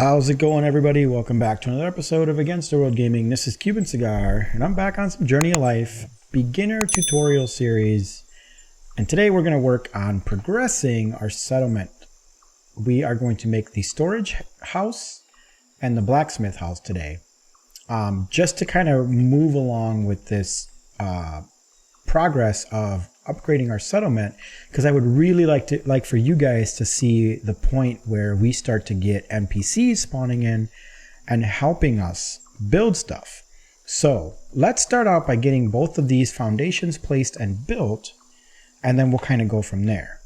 How's it going, everybody? Welcome back to another episode of xAWxGaming. This is Cuban Cigar, and I'm back on some Journey of Life beginner tutorial series. And today we're going to work on progressing our settlement. We are going to make the storage house and the blacksmith house today, just to kind of move along with this progress of upgrading our settlement, because I would really like for you guys to see the point where we start to get NPCs spawning in and helping us build stuff. So let's start out by getting both of these foundations placed and built, and then we'll kind of go from there.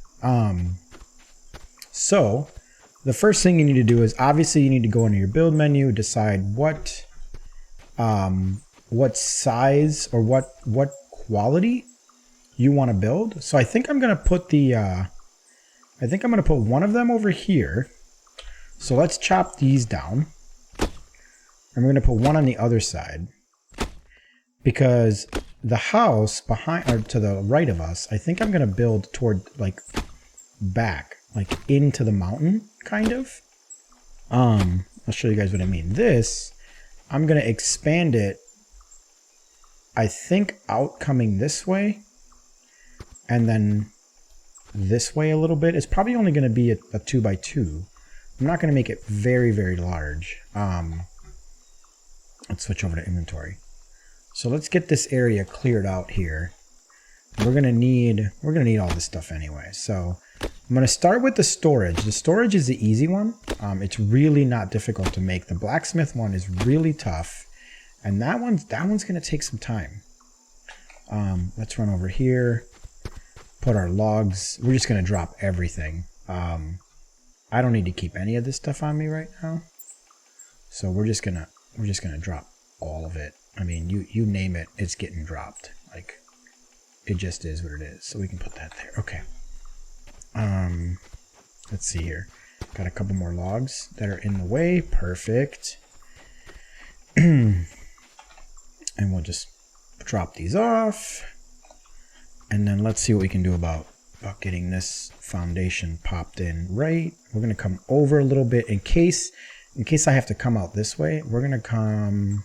So the first thing you need to do is obviously you need to go into your build menu, decide what size or what quality you want to build. So I think I'm going to put one of them over here. So let's chop these down. And we're going to put one on the other side, because the house behind or to the right of us, I think I'm going to build toward like back, like into the mountain kind of. I'll show you guys what I mean. This, I'm going to expand it, I think, out coming this way. And then this way a little bit. It's probably only going to be a 2x2. I'm not going to make it very, very large. Let's switch over to inventory. So let's get this area cleared out here. We're going to need all this stuff anyway. So I'm going to start with the storage. The storage is the easy one. It's really not difficult to make. The blacksmith one is really tough, and that one's going to take some time. Let's run over here. Put our logs. We're just going to drop everything. I don't need to keep any of this stuff on me right now. So we're just gonna drop all of it. I mean, you name it, it's getting dropped. Like, it just is what it is. So we can put that there. Okay. Let's see here. Got a couple more logs that are in the way. Perfect. And we'll just drop these off. And then let's see what we can do about getting this foundation popped in right. We're going to come over a little bit in case I have to come out this way. We're going to come.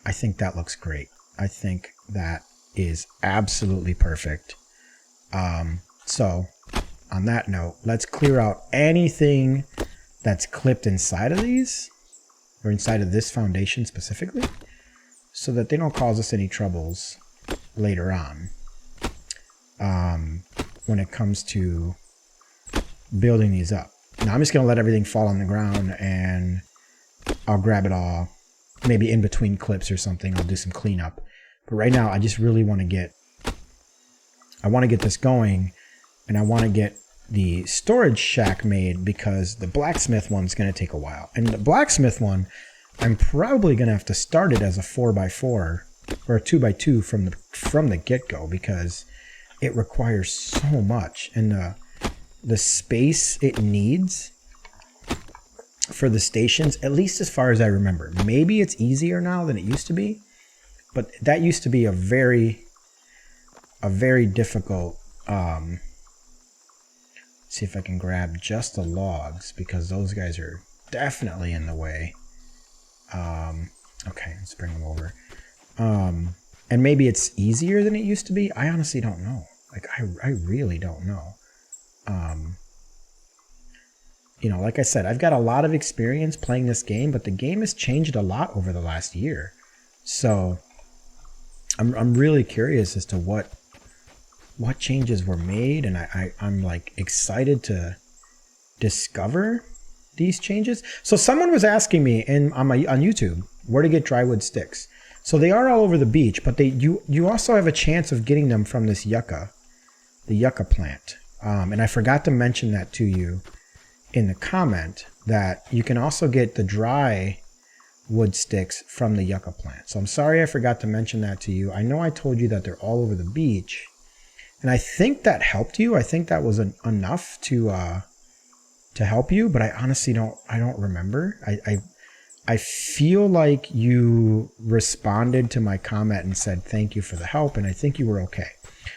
I think that looks great. I think that is absolutely perfect. So on that note, let's clear out anything that's clipped inside of these, or inside of this foundation specifically, so that they don't cause us any troubles later on. When it comes to building these up. Now I'm just going to let everything fall on the ground, and I'll grab it all maybe in between clips or something. I'll do some cleanup. But right now I just really want to get this going, and I want to get the storage shack made, because the blacksmith one's going to take a while. And the blacksmith one, I'm probably going to have to start it as a 4x4 or a 2x2 from the get-go, because it requires so much, and the space it needs for the stations, at least as far as I remember. Maybe it's easier now than it used to be, but that used to be a very difficult. See if I can grab just the logs, because those guys are definitely in the way. Okay, let's bring them over. And maybe it's easier than it used to be. I honestly don't know. Like, I really don't know. You know, like I said, I've got a lot of experience playing this game, but the game has changed a lot over the last year. So I'm really curious as to what changes were made, and I'm like excited to discover these changes. So someone was asking me on YouTube where to get drywood sticks. So they are all over the beach, but you also have a chance of getting them from this yucca, the yucca plant. And I forgot to mention that to you in the comment, that you can also get the dry wood sticks from the yucca plant. So I'm sorry I forgot to mention that to you. I know I told you that they're all over the beach, and I think that helped you. I think that was enough to help you, but I honestly don't remember. I feel like you responded to my comment and said thank you for the help, and I think you were okay.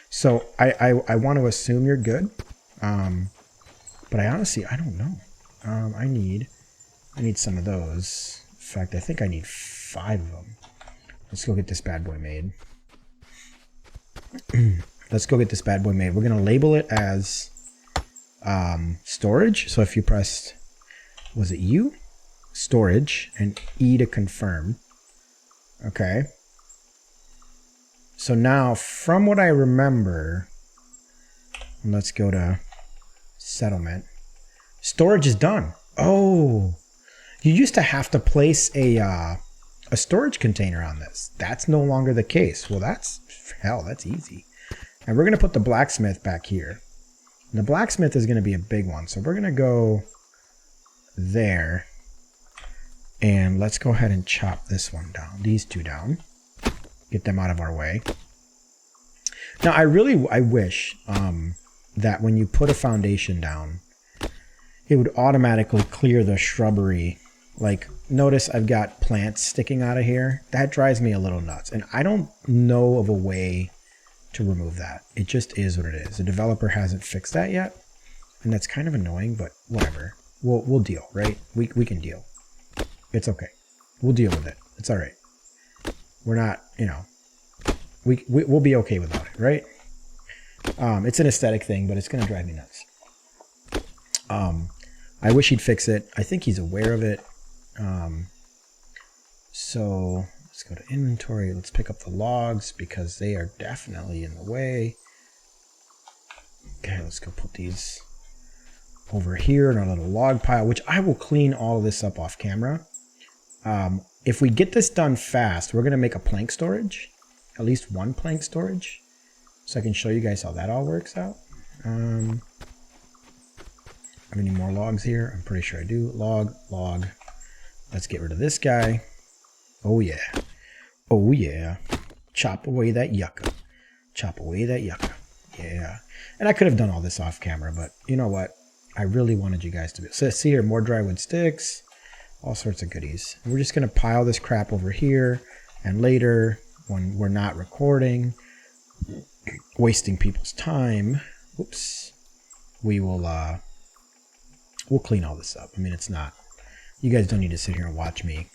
So I want to assume you're good, but I honestly, I don't know. I need I need some of those. In fact, I think I need 5 of them. Let's go get this bad boy made. Let's go get this bad boy made. We're going to label it as storage. So if you pressed, was it U? Storage, and E to confirm. Okay. So now, from what I remember, let's go to settlement. Storage is done. Oh, you used to have to place a storage container on this. That's no longer the case. Well, that's easy. And we're going to put the blacksmith back here. And the blacksmith is going to be a big one. So we're going to go there. And let's go ahead and chop this one down. These 2 down. Get them out of our way. Now, I wish that when you put a foundation down, it would automatically clear the shrubbery. Like, notice I've got plants sticking out of here. That drives me a little nuts. And I don't know of a way to remove that. It just is what it is. The developer hasn't fixed that yet. And that's kind of annoying, but whatever. We'll deal, right? We can deal. It's okay. We'll deal with it. It's all right. We're not, you know, we'll be okay without it, right? It's an aesthetic thing, but it's going to drive me nuts. I wish he'd fix it. I think he's aware of it. So let's go to inventory. Let's pick up the logs because they are definitely in the way. Okay, let's go put these over here in our little log pile, which I will clean all of this up off camera. If we get this done fast, we're going to make a plank storage, at least 1 plank storage, so I can show you guys how that all works out. Have any more logs here? I'm pretty sure I do. Log. Let's get rid of this guy. Oh yeah. Oh yeah. Chop away that yucca. Chop away that yucca. Yeah. And I could have done all this off camera, but you know what? I really wanted you guys to be. So see here, more drywood sticks. All sorts of goodies. We're just going to pile this crap over here, and later, when we're not recording, wasting people's time, whoops, we'll clean all this up. I mean, it's not, you guys don't need to sit here and watch me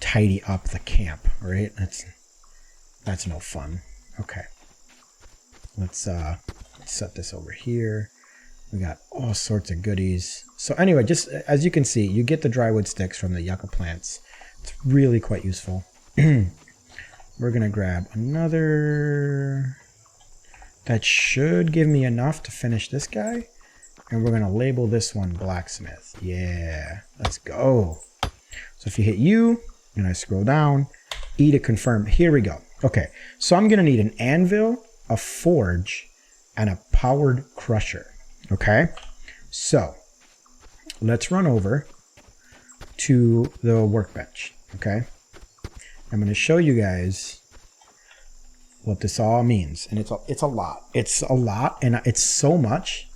tidy up the camp, right? That's no fun. Okay. Let's set this over here. We got all sorts of goodies. So anyway, just as you can see, you get the drywood sticks from the yucca plants. It's really quite useful. We're going to grab another. That should give me enough to finish this guy. And we're going to label this one Blacksmith. Yeah, let's go. So if you hit U, and I scroll down, E to confirm. Here we go. Okay, so I'm going to need an anvil, a forge, and a powered crusher. Okay, so let's run over to the workbench. Okay, I'm going to show you guys what this all means, and it's a lot. It's a lot, and it's so much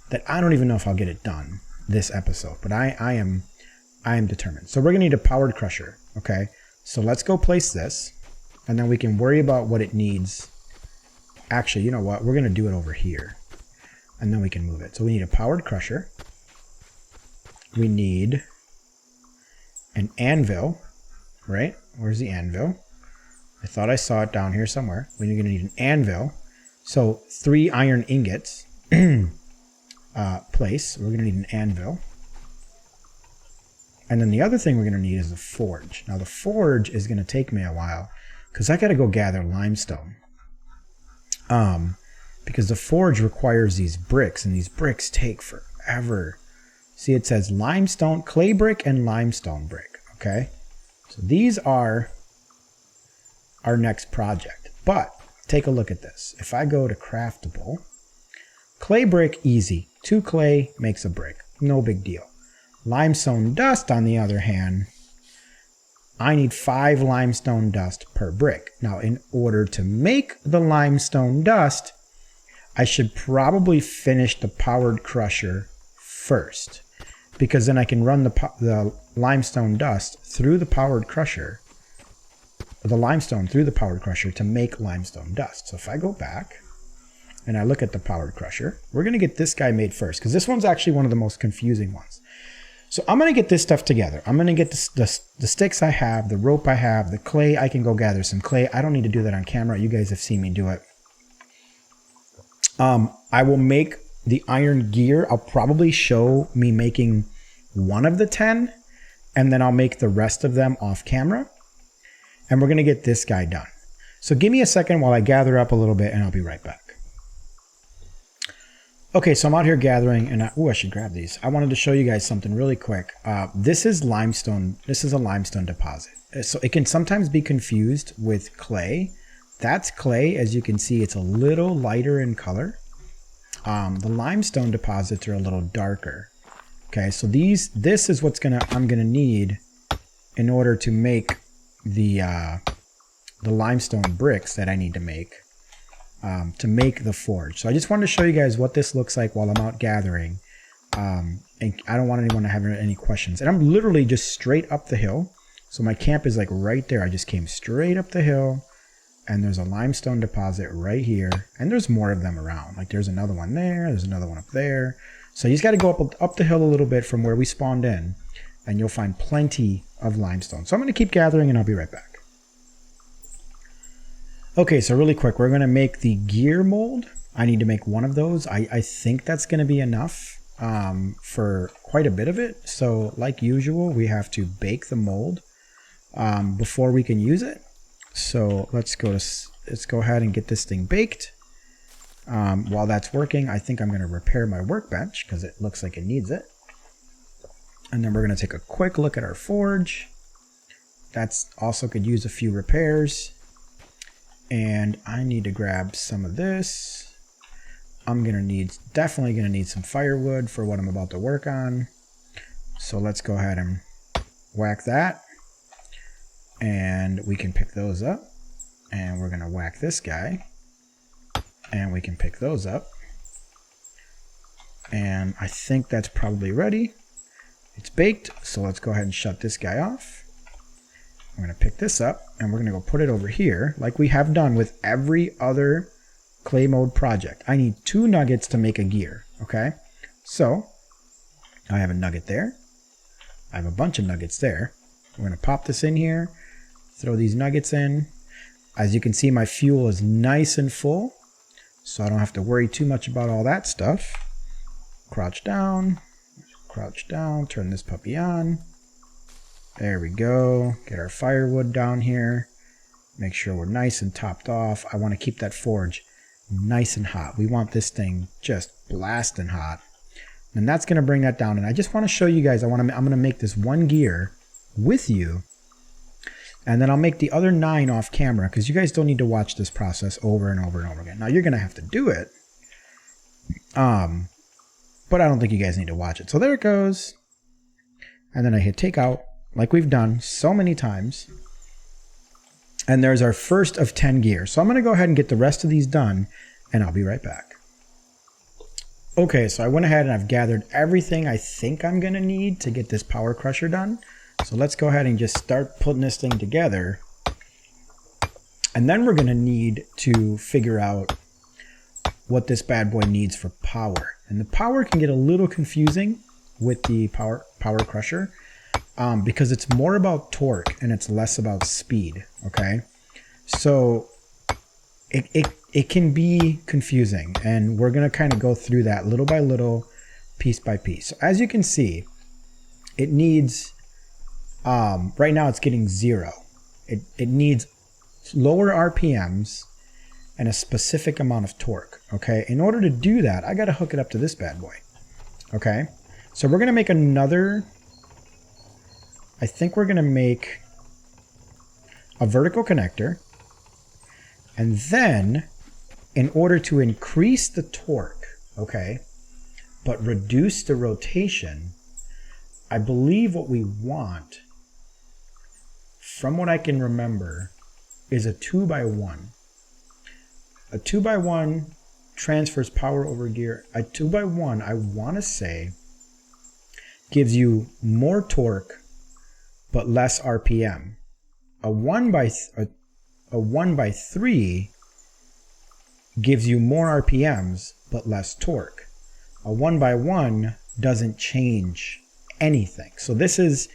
that I don't even know if I'll get it done this episode. But I am determined. So we're going to need a powered crusher. Okay, so let's go place this, and then we can worry about what it needs. Actually, you know what? We're going to do it over here. And then we can move it. So we need a powered crusher. We need an anvil, right? Where's the anvil? I thought I saw it down here somewhere. We're going to need an anvil. So 3 iron ingots place. We're going to need an anvil. And then the other thing we're going to need is a forge. Now the forge is going to take me a while because I got to go gather limestone. Because the forge requires these bricks, and these bricks take forever. See, it says limestone, clay brick, and limestone brick. Okay, so these are our next project. But take a look at this. If I go to craftable, clay brick, easy. 2 clay makes a brick. No big deal. Limestone dust, on the other hand, I need 5 limestone dust per brick. Now, in order to make the limestone dust, I should probably finish the powered crusher first, because then I can run the limestone dust through the powered crusher, the limestone through the powered crusher to make limestone dust. So if I go back and I look at the powered crusher, we're going to get this guy made first, because this one's actually one of the most confusing ones. So I'm going to get this stuff together. I'm going to get the sticks I have, the rope I have, the clay. I can go gather some clay. I don't need to do that on camera. You guys have seen me do it. I will make the iron gear. I'll probably show me making one of the 10, and then I'll make the rest of them off camera. And we're going to get this guy done. So give me a second while I gather up a little bit, and I'll be right back. Okay, so I'm out here gathering, and I should grab these. I wanted to show you guys something really quick. This is limestone. This is a limestone deposit. So it can sometimes be confused with clay. That's clay. As you can see, it's a little lighter in color. The limestone deposits are a little darker. Okay, so this is what's I'm gonna need in order to make the limestone bricks that I need to make the forge. So I just wanted to show you guys what this looks like while I'm out gathering. And I don't want anyone to have any questions. And I'm literally just straight up the hill. So my camp is like right there. I just came straight up the hill, and there's a limestone deposit right here. And there's more of them around. Like there's another one there. There's another one up there. So you just got to go up the hill a little bit from where we spawned in, and you'll find plenty of limestone. So I'm going to keep gathering, and I'll be right back. Okay, so really quick, we're going to make the gear mold. I need to make one of those. I think that's going to be enough for quite a bit of it. So like usual, we have to bake the mold before we can use it. So let's go ahead and get this thing baked. While that's working, I think I'm going to repair my workbench because it looks like it needs it. And then we're going to take a quick look at our forge. That's also could use a few repairs. And I need to grab some of this. I'm definitely gonna need some firewood for what I'm about to work on. So let's go ahead and whack that. And we can pick those up. And we're gonna whack this guy. And we can pick those up. And I think that's probably ready. It's baked, so let's go ahead and shut this guy off. I'm going to pick this up, and we're going to go put it over here, like we have done with every other clay mode project. I need 2 nuggets to make a gear, okay? So, I have a nugget there. I have a bunch of nuggets there. We're going to pop this in here, throw these nuggets in. As you can see, my fuel is nice and full, so I don't have to worry too much about all that stuff. Crouch down, turn this puppy on. There we go. Get our firewood down here. Make sure we're nice and topped off. I want to keep that forge nice and hot. We want this thing just blasting hot. And that's going to bring that down. And I just want to show you guys, I'm going to make this one gear with you. And then I'll make the other 9 off camera because you guys don't need to watch this process over and over and over again. Now you're going to have to do it. But I don't think you guys need to watch it. So there it goes. And then I hit take out, like we've done so many times. And there's our first of 10 gear. So I'm going to go ahead and get the rest of these done, and I'll be right back. Okay, so I went ahead and I've gathered everything I think I'm going to need to get this power crusher done. So let's go ahead and just start putting this thing together. And then we're going to need to figure out what this bad boy needs for power. And the power can get a little confusing with the power crusher. Because it's more about torque and it's less about speed, okay? So it can be confusing, and we're going to kind of go through that little by little, piece by piece. So as you can see, it needs, right now it's getting 0. It needs lower RPMs and a specific amount of torque, okay? In order to do that, I got to hook it up to this bad boy, okay? So we're going to make another... I think we're going to make a vertical connector, and then in order to increase the torque, okay, but reduce the rotation, I believe what we want, from what I can remember, is a 2x1. A 2x1 transfers power over gear. A 2x1, I want to say, gives you more torque but less RPM. A 1x3 gives you more RPMs but less torque. A 1x1 doesn't change anything. So this is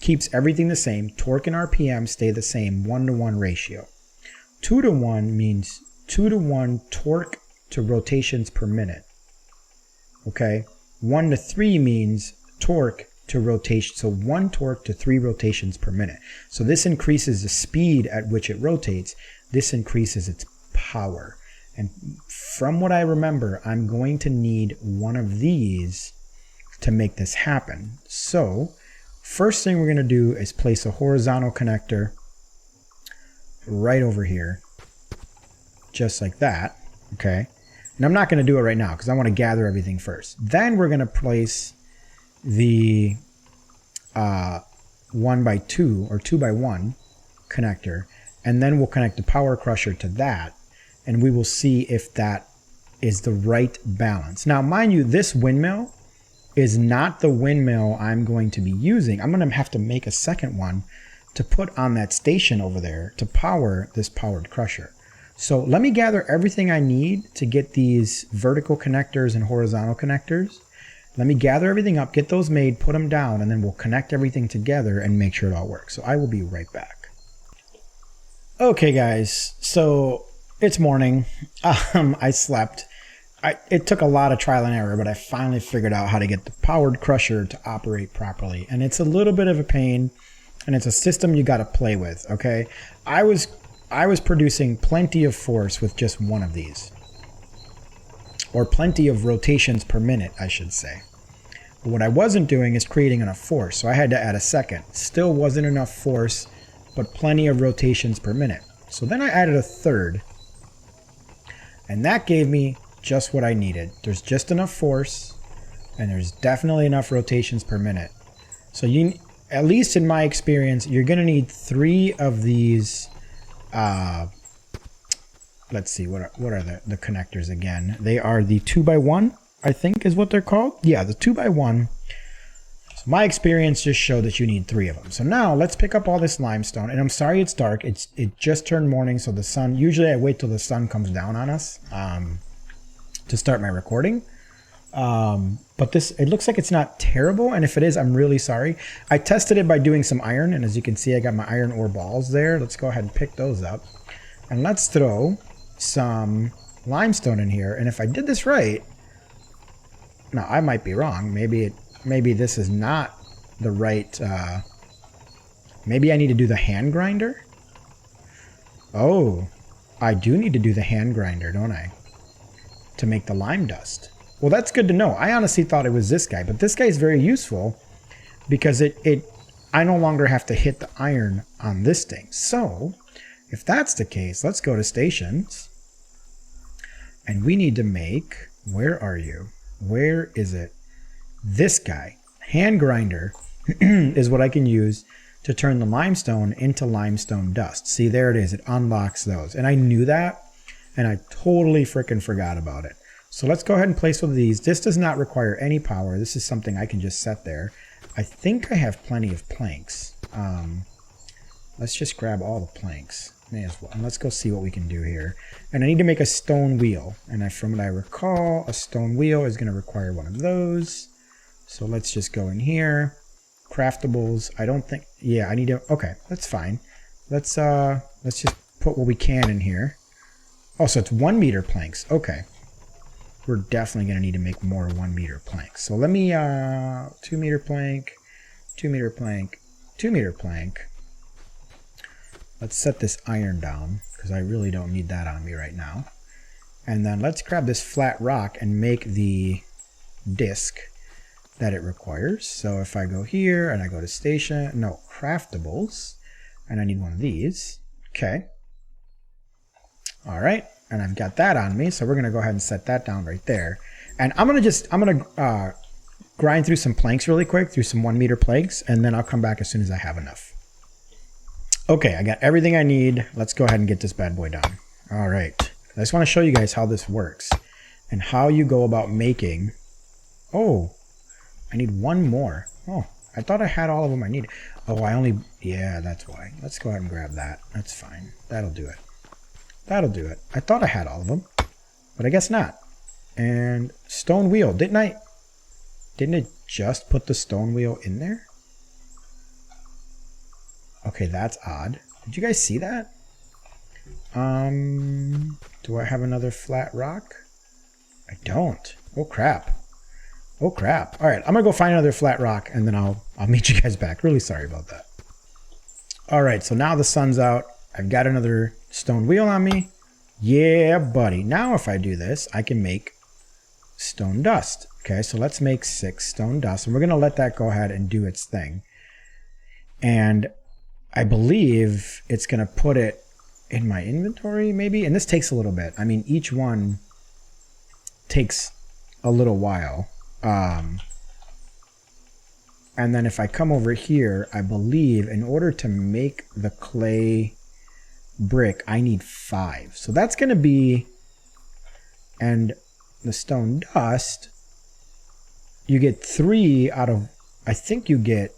keeps everything the same. Torque and RPM stay the same, 1-to-1 ratio. 2-to-1 means 2-to-1 torque to rotations per minute. Okay, 1-to-3 means torque to rotation, so 1 torque to 3 rotations per minute. So this increases the speed at which it rotates. This increases its power. And from what I remember, I'm going to need one of these to make this happen. So first thing we're going to do is place a horizontal connector right over here, just like that. Okay, and I'm not going to do it right now because I want to gather everything first. Then we're going to place the 1x2 or 2x1 connector, and then we'll connect the power crusher to that, and we will see if that is the right balance. Now, mind you, this windmill is not the windmill I'm going to be using. I'm going to have to make a second one to put on that station over there to power this powered crusher. So let me gather everything I need to get these vertical connectors and horizontal connectors. Let me gather everything up, get those made, put them down, and then we'll connect everything together and make sure it all works. So I will be right back. Okay, guys, so it's morning. I slept. It took a lot of trial and error, but I finally figured out how to get the powered crusher to operate properly. And it's a little bit of a pain, and it's a system you got to play with, okay? I was producing plenty of force with just one of these. Or plenty of rotations per minute, I should say. But what I wasn't doing is creating enough force, so I had to add a second. Still wasn't enough force, but plenty of rotations per minute. So then I added a third, and that gave me just what I needed. There's just enough force, and there's definitely enough rotations per minute. So you, at least in my experience, you're going to need 3 of these. Let's see, what are the connectors again? They are the 2x1, I think is what they're called. Yeah, the 2x1. So my experience just showed that you need 3 of them. So now let's pick up all this limestone. And I'm sorry it's dark. It just turned morning, so the sun, usually I wait till the sun comes down on us to start my recording. But it looks like it's not terrible, and if it is, I'm really sorry. I tested it by doing some iron, and as you can see, I got my iron ore balls there. Let's go ahead and pick those up. And let's throw some limestone in here, and if I did this right, now I might be wrong. Maybe this is not the right, maybe I need to do the hand grinder? Oh, I do need to do the hand grinder, don't I? To make the lime dust. Well, that's good to know. I honestly thought it was this guy, but this guy is very useful because I no longer have to hit the iron on this thing. So if that's the case, let's go to stations, and we need to make, where are you? Where is it? This guy, hand grinder, is what I can use to turn the limestone into limestone dust. See, there it is. It unlocks those. And I knew that, and I totally freaking forgot about it. So let's go ahead and place one of these. This does not require any power. This is something I can just set there. I think I have plenty of planks. Let's just grab all the planks. May as well. And let's go see what we can do here. And I need to make a stone wheel. And from what I recall, a stone wheel is going to require one of those. So let's just go in here. Craftables. I don't think... Yeah, I need to... Okay, that's fine. Let's just put what we can in here. Oh, so it's 1 meter planks. Okay. We're definitely going to need to make more 1 meter planks. So let me... 2 meter plank. 2 meter plank. 2 meter plank. Let's set this iron down, because I really don't need that on me right now. And then let's grab this flat rock and make the disc that it requires. So if I go here and I go to station, no, craftables, and I need one of these. Okay. All right. And I've got that on me. So we're going to go ahead and set that down right there. And I'm going to grind through some planks really quick, through some 1 meter planks, and then I'll come back as soon as I have enough. Okay, I got everything I need. Let's go ahead and get this bad boy done. All right. I just want to show you guys how this works and how you go about making... Oh, I need 1 more. Oh, I thought I had all of them I needed. Oh, I only... Yeah, that's why. Let's go ahead and grab that. That's fine. That'll do it. That'll do it. I thought I had all of them, but I guess not. And stone wheel. Didn't Didn't it just put the stone wheel in there? Okay, that's odd. Did you guys see that? Do I have another flat rock? I don't. Oh crap. Oh crap. All right, I'm gonna go find another flat rock and then I'll meet you guys back. Really sorry about that. All right, so now the sun's out. I've got another stone wheel on me. Yeah, buddy. Now if I do this, I can make stone dust. Okay, so let's make 6 stone dust, and we're gonna let that go ahead and do its thing. And I believe it's gonna put it in my inventory, maybe. And this takes a little bit. I mean, each one takes a little while. And then if I come over here, I believe in order to make the clay brick, I need 5. So that's going to be, and the stone dust, you get 3 out of, I think you get,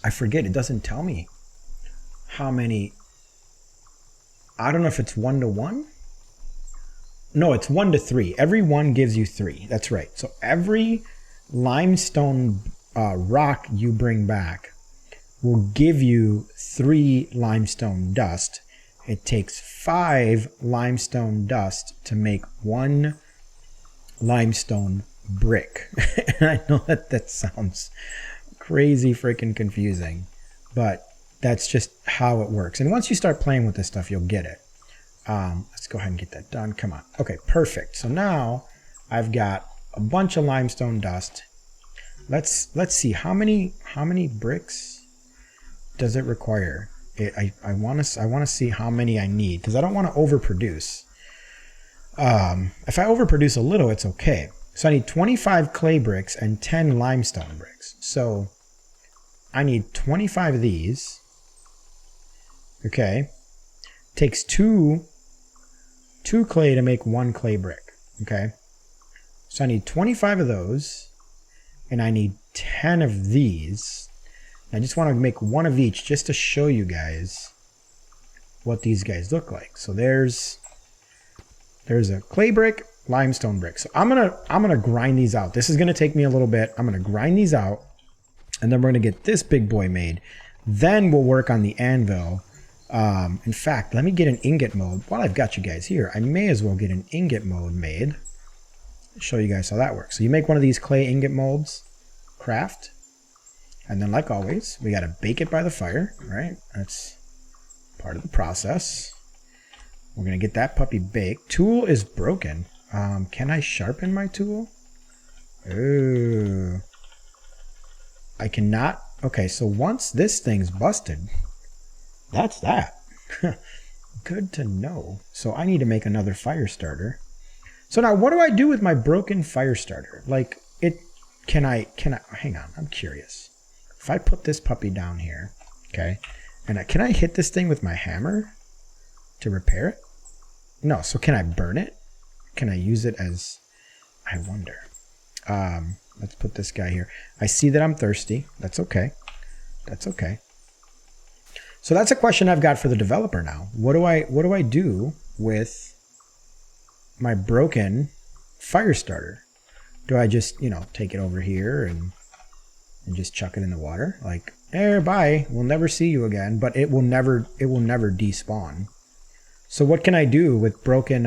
I forget, it doesn't tell me how many. I don't know if it's 1 to 1. No, it's 1 to 3. Every one gives you 3. That's right. So every limestone rock you bring back will give you 3 limestone dust. It takes 5 limestone dust to make 1 limestone brick. And I know that sounds crazy freaking confusing, but that's just how it works. And once you start playing with this stuff, you'll get it. Let's go ahead and get that done. Come on. Okay, perfect. So now I've got a bunch of limestone dust. Let's see how many bricks does it require. I want to see how many I need, because I don't want to overproduce. If I overproduce a little, it's okay. So I need 25 clay bricks and 10 limestone bricks. So I need 25 of these. Okay. Takes 2 clay to make 1 clay brick. Okay. So I need 25 of those, and I need 10 of these. I just want to make 1 of each just to show you guys what these guys look like. So there's a clay brick, limestone brick. So I'm gonna grind these out. This is gonna take me a little bit. I'm gonna grind these out, and then we're gonna get this big boy made. Then we'll work on the anvil. In fact, let me get an ingot mold. While I've got you guys here, I may as well get an ingot mold made. Show you guys how that works. So you make one of these clay ingot molds, craft, and then like always, we gotta bake it by the fire, right? That's part of the process. We're gonna get that puppy baked. Tool is broken. Can I sharpen my tool? Oh, I cannot. Okay, so once this thing's busted, that's that. Good to know. So I need to make another fire starter. So now what do I do with my broken fire starter? Like can I, hang on, I'm curious. If I put this puppy down here, okay, and can I hit this thing with my hammer to repair it? No, so can I burn it? Can I use it as, I wonder. Let's put this guy here. I see that I'm thirsty. That's okay. That's okay. So that's a question I've got for the developer now. What do I do with my broken fire starter? Do I just, take it over here and just chuck it in the water? Like, bye, we'll never see you again, but it will never despawn. So what can I do with broken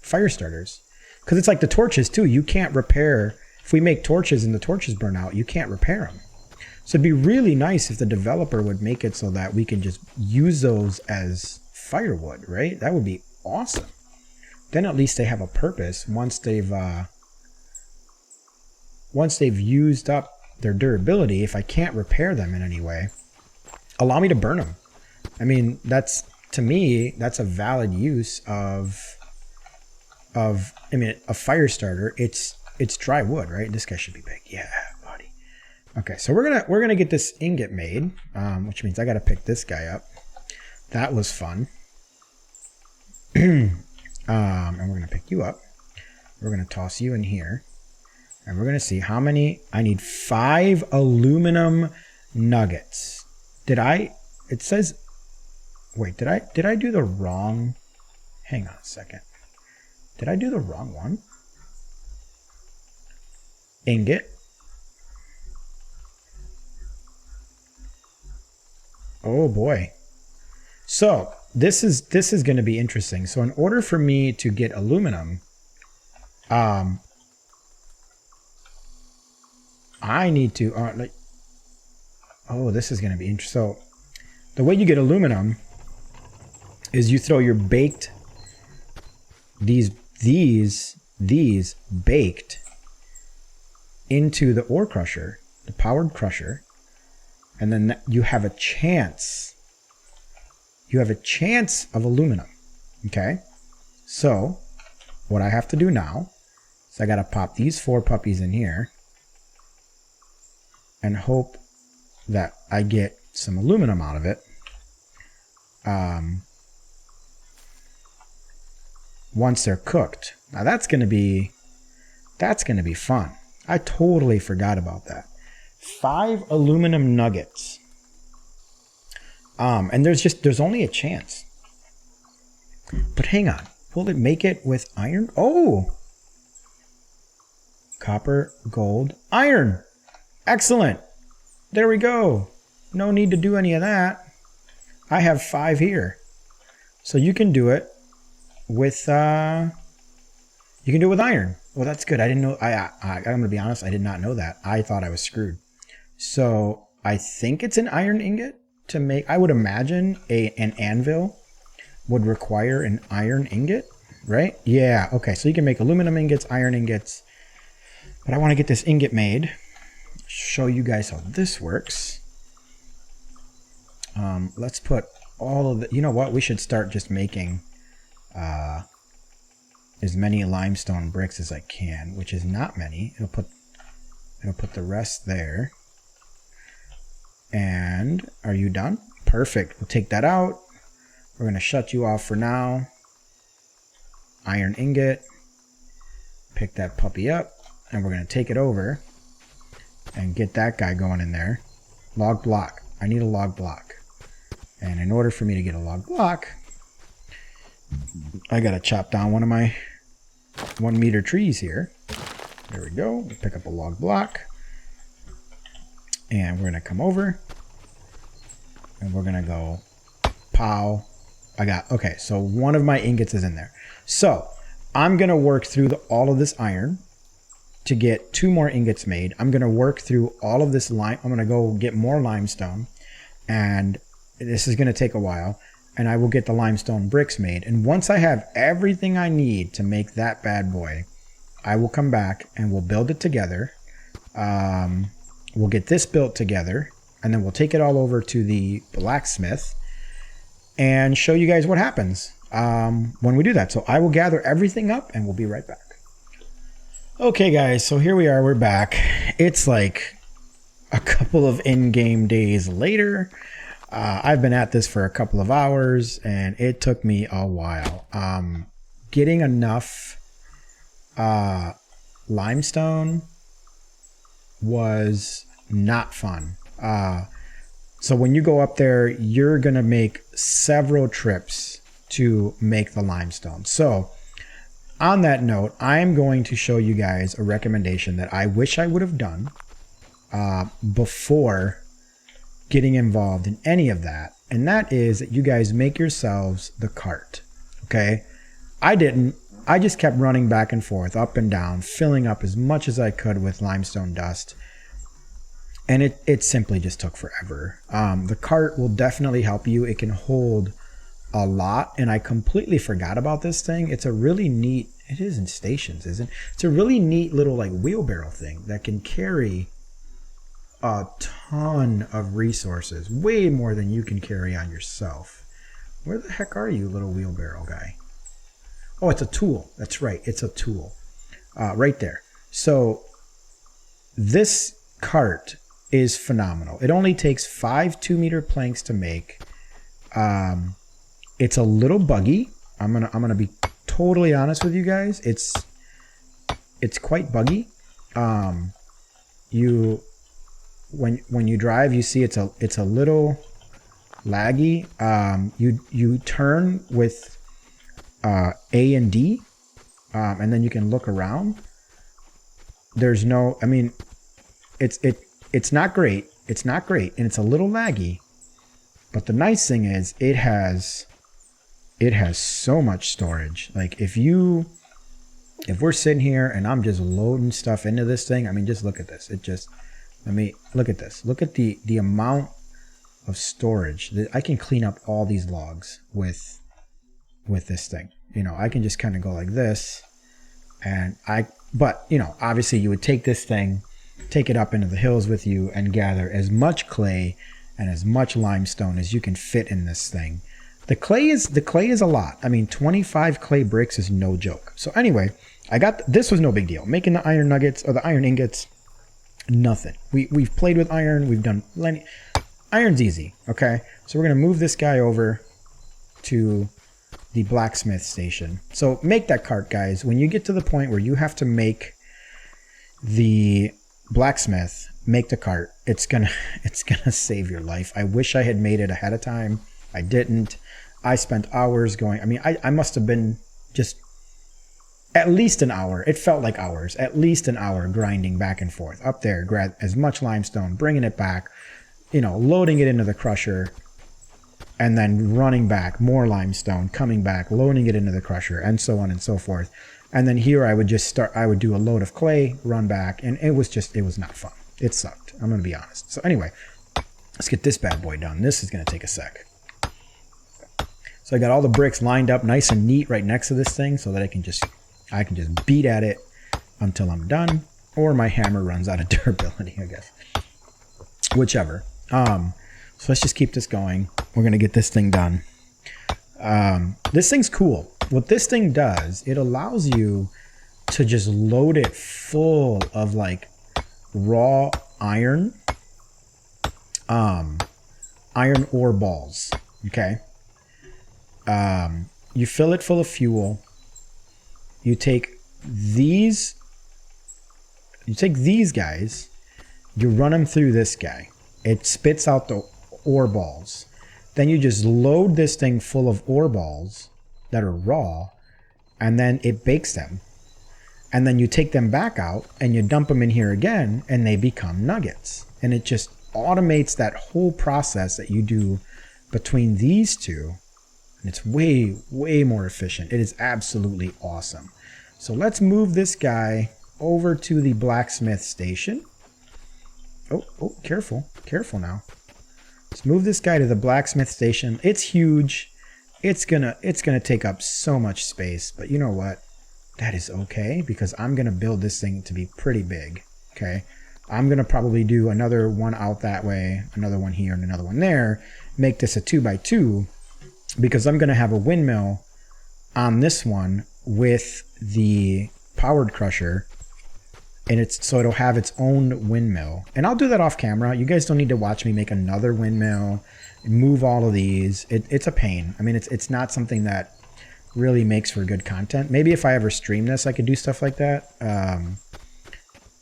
fire starters? Because it's like the torches too. You can't repair, if we make torches and the torches burn out, you can't repair them. So it'd be really nice if the developer would make it so that we can just use those as firewood, right? That would be awesome. Then at least they have a purpose once they've used up their durability. If I can't repair them in any way, allow me to burn them. I mean, to me, that's a valid use of a fire starter. It's dry wood, right? This guy should be big. Yeah, buddy. Okay, so we're gonna get this ingot made, which means I gotta pick this guy up. That was fun. And we're gonna pick you up. We're gonna toss you in here, and we're gonna see how many. I need 5 aluminum nuggets. It says. Wait, did I do the wrong? Hang on a second. Did I do the wrong one? ingot. Oh boy. So this is going to be interesting. So in order for me to get aluminum, I need to this is going to be interesting. So the way you get aluminum is you throw your baked these baked into the ore crusher, the powered crusher, and then you have a chance. You have a chance of aluminum. Okay? So what I have to do now is I got to pop these 4 puppies in here and hope that I get some aluminum out of it. Once they're cooked. Now that's going to be fun. I totally forgot about that. 5 aluminum nuggets. And there's only a chance. But hang on. Will it make it with iron? Oh! Copper, gold, iron. Excellent. There we go. No need to do any of that. I have 5 here. So you can do it with iron. Well, that's good. I didn't know. I'm going to be honest. I did not know that. I thought I was screwed. So I think it's an iron ingot to make. I would imagine an anvil would require an iron ingot, right? Yeah. Okay. So you can make aluminum ingots, iron ingots. But I want to get this ingot made. Show you guys how this works. Let's put all of the. You know what? We should start just making as many limestone bricks as I can, which is not many. It'll put the rest there. And are you done? Perfect. We'll take that out. We're going to shut you off for now. Iron ingot. Pick that puppy up. And we're going to take it over and get that guy going in there. Log block. I need a log block. And in order for me to get a log block, I got to chop down one of my 1 meter trees here. There we go. We'll pick up a log block. And we're going to come over. And we're going to go pow. Okay, so one of my ingots is in there. So I'm going to work through all of this iron to get 2 more ingots made. I'm going to work through all of this lime. I'm going to go get more limestone. And this is going to take a while. And I will get the limestone bricks made. And once I have everything I need to make that bad boy, I will come back and we'll build it together. We'll get this built together. And then we'll take it all over to the blacksmith and show you guys what happens when we do that. So I will gather everything up and we'll be right back. Okay, guys, so here we are. We're back. It's like a couple of in-game days later. I've been at this for a couple of hours and it took me a while. Getting enough limestone was not fun. So when you go up there, you're going to make several trips to make the limestone. So on that note, I'm going to show you guys a recommendation that I wish I would have done before getting involved in any of that. And that is that you guys make yourselves the cart. Okay. I didn't. I just kept running back and forth, up and down, filling up as much as I could with limestone dust. And it simply just took forever. The cart will definitely help you. It can hold a lot. And I completely forgot about this thing. It's a really neat, it is in stations, isn't it? It's a really neat little like wheelbarrow thing that can carry a ton of resources, way more than you can carry on yourself. Where the heck are you, little wheelbarrow guy? Oh, it's a tool. That's right. It's a tool. Right there. So this cart is phenomenal. It only takes 5 2-meter planks to make. It's a little buggy. I'm gonna be totally honest with you guys. It's quite buggy. When you drive, you see it's a little laggy. You turn with A and D, and then you can look around. there's no, I mean, it's not great. It's not great, and it's a little laggy. But the nice thing is it has so much storage. Like if we're sitting here and I'm just loading stuff into this thing, I mean, just look at this. Look at this. Look at the amount of storage that I can clean up all these logs with this thing. You know, I can just kind of go like this, but you know, obviously you would take this thing, take it up into the hills with you and gather as much clay and as much limestone as you can fit in this thing. The clay is a lot. I mean, 25 clay bricks is no joke. So anyway, this was no big deal. Making the iron nuggets or the iron ingots, nothing. We've played with iron. We've done plenty. Iron's easy. Okay. So we're going to move this guy over to the blacksmith station. So make that cart, guys. When you get to the point where you have to make the blacksmith, make the cart. It's gonna save your life. I wish I had made it ahead of time. I didn't. I spent hours going. I mean, I must have been just at least an hour. It felt like hours. At least an hour grinding back and forth up there. Grab as much limestone, bringing it back, you know, loading it into the crusher, and then running back more limestone, coming back, loading it into the crusher, and so on and so forth. And then here I would do a load of clay, run back, and it was not fun. It sucked. I'm going to be honest. So anyway, let's get this bad boy done. This is going to take a sec. So I got all the bricks lined up nice and neat right next to this thing so that I can just beat at it until I'm done, or my hammer runs out of durability, I guess. Whichever. So let's just keep this going. We're going to get this thing done. This thing's cool. What this thing does, it allows you to just load it full of like raw iron ore balls. Okay. You fill it full of fuel. You take these guys, you run them through this guy. It spits out the ore balls. Then you just load this thing full of ore balls that are raw, and then it bakes them. And then you take them back out and you dump them in here again, and they become nuggets. And it just automates that whole process that you do between these two. And it's way, way more efficient. It is absolutely awesome. So let's move this guy over to the blacksmith station. Oh, careful. Careful now. Let's move this guy to the blacksmith station. It's huge. It's gonna take up so much space, but you know what? That is okay, because I'm gonna build this thing to be pretty big. Okay, I'm gonna probably do another one out that way, another one here, and another one there. Make this a 2x2, because I'm gonna have a windmill on this one with the powered crusher, and so it'll have its own windmill. And I'll do that off camera. You guys don't need to watch me make another windmill, move all of these. It's a pain. I mean, it's not something that really makes for good content. Maybe if I ever stream this, I could do stuff like that.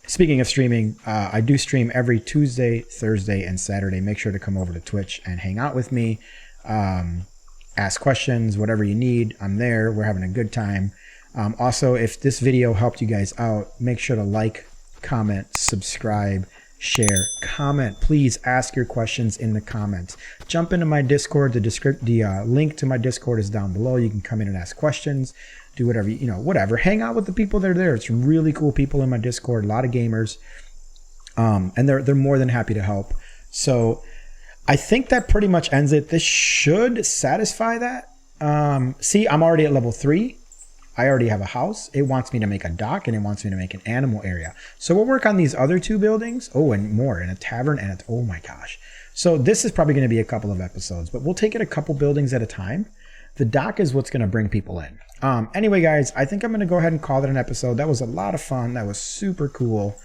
Speaking of streaming, I do stream every Tuesday, Thursday, and Saturday. Make sure to come over to Twitch and hang out with me. Ask questions, whatever you need. I'm there. We're having a good time. Also, if this video helped you guys out, make sure to like, comment, subscribe, share, comment. Please ask your questions in the comments. Jump into my Discord. The link to my Discord is down below. You can come in and ask questions. Do whatever, whatever. Hang out with the people that are there. It's really cool people in my Discord. A lot of gamers. And they're more than happy to help. So I think that pretty much ends it. This should satisfy that. See, I'm already at level 3. I already have a house. It wants me to make a dock, and it wants me to make an animal area. So we'll work on these other 2 buildings. Oh, and more, and a tavern, and oh my gosh. So this is probably going to be a couple of episodes, but we'll take it a couple buildings at a time. The dock is what's going to bring people in. Anyway, guys, I think I'm going to go ahead and call it an episode. That was a lot of fun. That was super cool.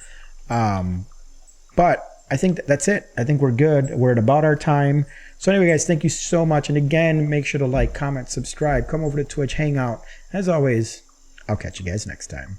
But I think that's it. I think we're good. We're at about our time. So anyway, guys, thank you so much. And again, make sure to like, comment, subscribe, come over to Twitch, hang out. As always, I'll catch you guys next time.